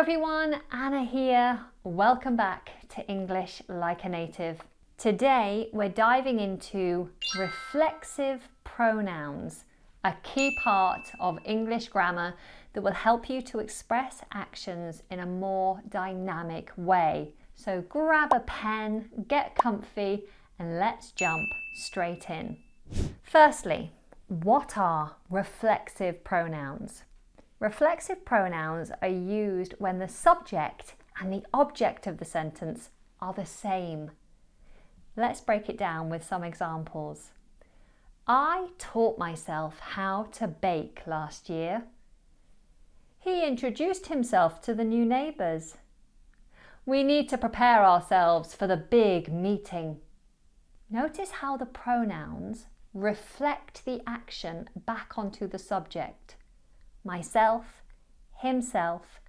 everyone, Anna here. Welcome back to English Like a Native. Today we're diving into reflexive pronouns, a key part of English grammar that will help you to express actions in a more dynamic way. So grab a pen, get comfy, and let's jump straight in. Firstly, what are reflexive pronouns? Reflexive pronouns are used when the subject and the object of the sentence are the same. Let's break it down with some examples. I taught myself how to bake last year. He introduced himself to the new neighbours. We need to prepare ourselves for the big meeting. Notice how the pronouns reflect the action back onto the subject. Myself, himself,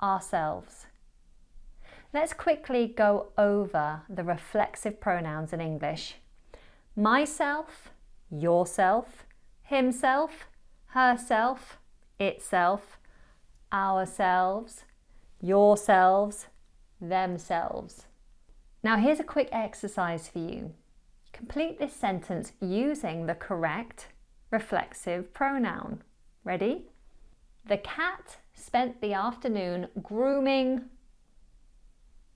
ourselves. Let's quickly go over the reflexive pronouns in English. Myself, yourself, himself, herself, itself, ourselves, yourselves, themselves. Now here's a quick exercise for you. Complete this sentence using the correct reflexive pronoun. Ready? The cat spent the afternoon grooming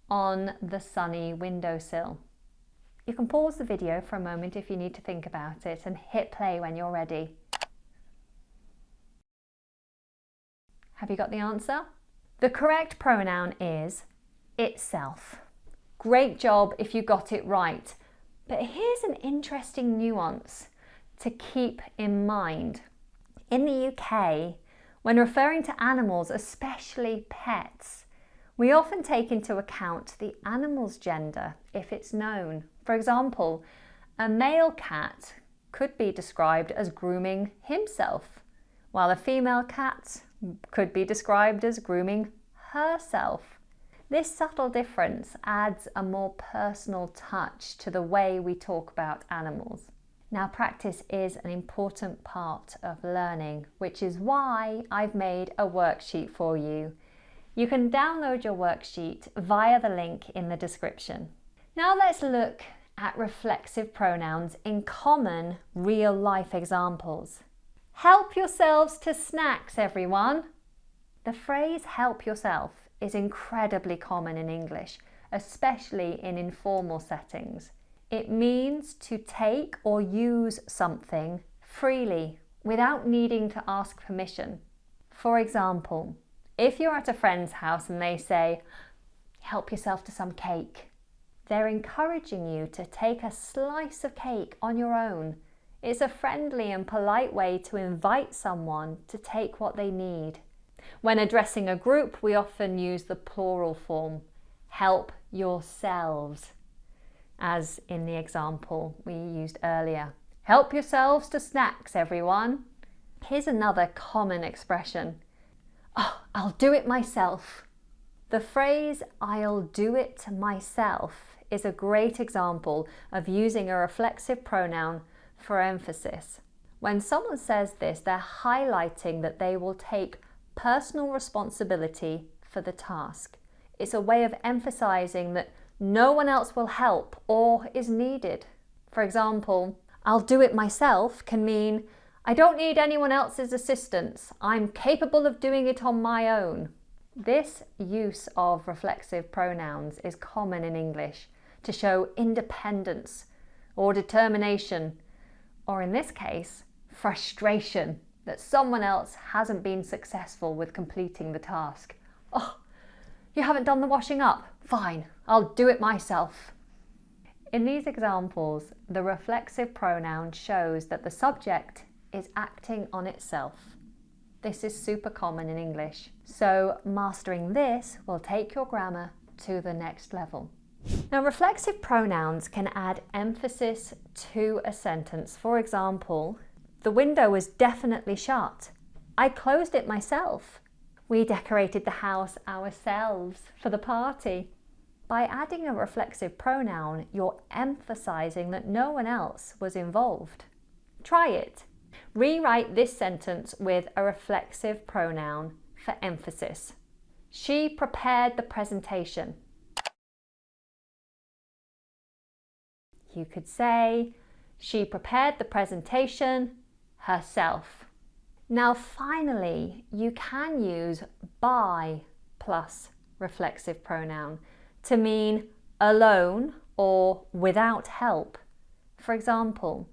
on the sunny windowsill. You can pause the video for a moment if you need to think about it and hit play when you're ready. Have you got the answer? The correct pronoun is itself. Great job if you got it right. But here's an interesting nuance to keep in mind. In the UK, when referring to animals, especially pets, we often take into account the animal's gender if it's known. For example, a male cat could be described as grooming himself, while a female cat could be described as grooming herself. This subtle difference adds a more personal touch to the way we talk about animals. Now, practice is an important part of learning, which is why I've made a worksheet for you. You can download your worksheet via the link in the description. Now let's look at reflexive pronouns in common real-life examples. Help yourselves to snacks, everyone. The phrase help yourself is incredibly common in English, especially in informal settings. It means to take or use something freely without needing to ask permission. For example, if you're at a friend's house and they say, help yourself to some cake, they're encouraging you to take a slice of cake on your own. It's a friendly and polite way to invite someone to take what they need. When addressing a group, we often use the plural form, help yourselves, as in the example we used earlier. Help yourselves to snacks, everyone. Here's another common expression. Oh, I'll do it myself. The phrase, I'll do it myself, is a great example of using a reflexive pronoun for emphasis. When someone says this, they're highlighting that they will take personal responsibility for the task. It's a way of emphasizing that no one else will help or is needed. For example, I'll do it myself can mean I don't need anyone else's assistance. I'm capable of doing it on my own. This use of reflexive pronouns is common in English to show independence or determination, or in this case, frustration that someone else hasn't been successful with completing the task. Oh, you haven't done the washing up? Fine, I'll do it myself. In these examples, the reflexive pronoun shows that the subject is acting on itself. This is super common in English, so mastering this will take your grammar to the next level. Now, reflexive pronouns can add emphasis to a sentence. For example, the window was definitely shut. I closed it myself. We decorated the house ourselves for the party. By adding a reflexive pronoun, you're emphasizing that no one else was involved. Try it. Rewrite this sentence with a reflexive pronoun for emphasis. She prepared the presentation. You could say, she prepared the presentation herself. Now finally, you can use by plus reflexive pronoun to mean alone or without help. For example,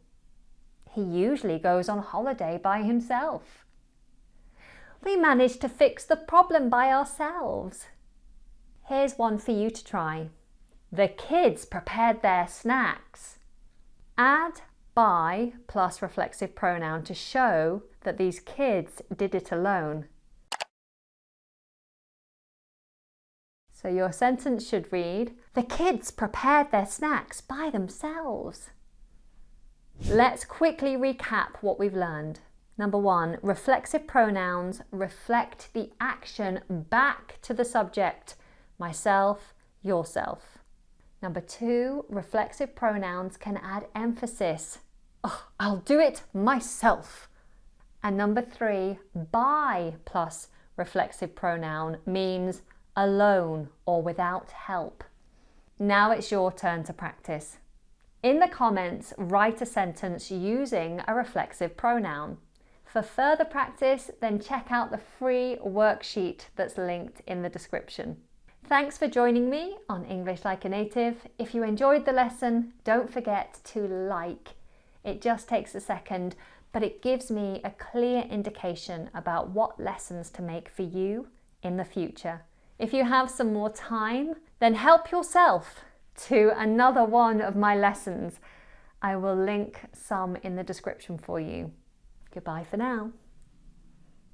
he usually goes on holiday by himself. We managed to fix the problem by ourselves. Here's one for you to try. The kids prepared their snacks. Add by plus reflexive pronoun to show that these kids did it alone. So your sentence should read, the kids prepared their snacks by themselves. Let's quickly recap what we've learned. Number 1, reflexive pronouns reflect the action back to the subject, myself, yourself. Number 2, reflexive pronouns can add emphasis. Oh, I'll do it myself. And number 3, by plus reflexive pronoun means alone or without help. Now it's your turn to practice. In the comments, write a sentence using a reflexive pronoun. For further practice, then check out the free worksheet that's linked in the description. Thanks for joining me on English Like a Native. If you enjoyed the lesson, don't forget to like. It just takes a second, but it gives me a clear indication about what lessons to make for you in the future. If you have some more time, then help yourself to another one of my lessons. I will link some in the description for you. Goodbye for now.